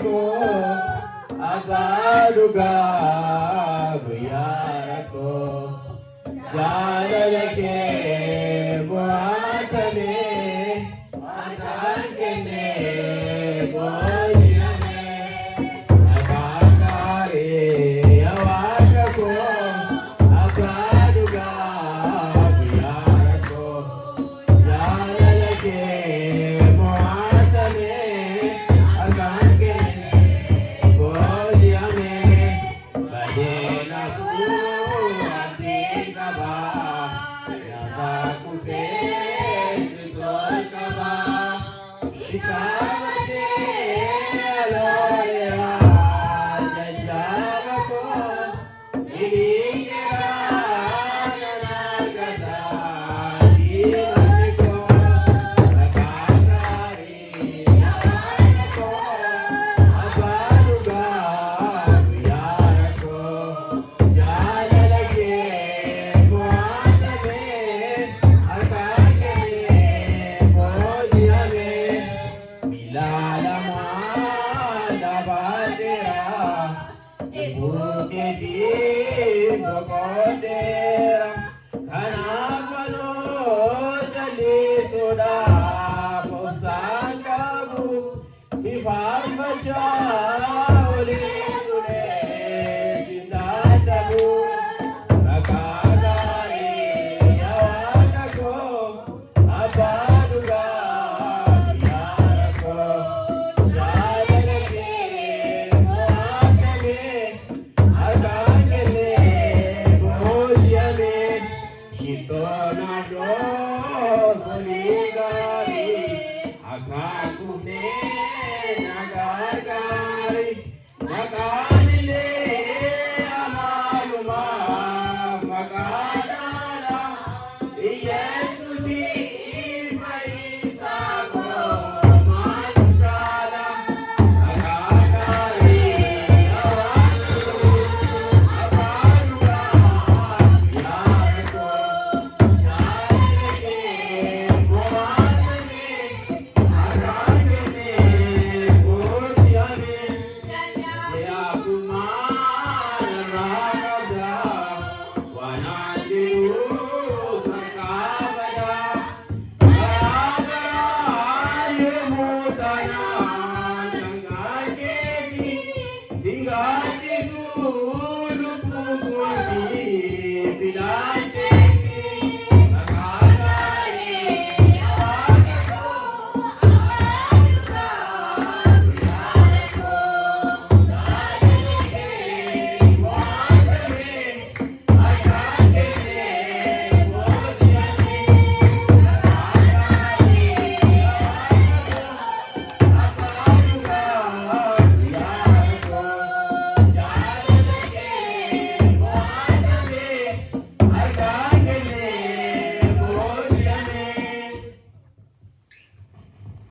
ko agaduga guyara ko jalake boatame atangene boyame agakare awaka ko agaduga guyara ko jalake boatame agakene boyame badena ku atikaba yakakute sitolkaba ikawate alorea jajabako ilikera nanagata dimaniko nakakari yawanako abaruga guyarako jalalake boatame akakene boyame milalama dabadera ibuke di bokodera kanapano jali soda posakabu ifarmacha oli sune sindatabu rakagari yawakako abaduga yarako jalalake moatame akakene boyame shitonado soligari akakune nagagari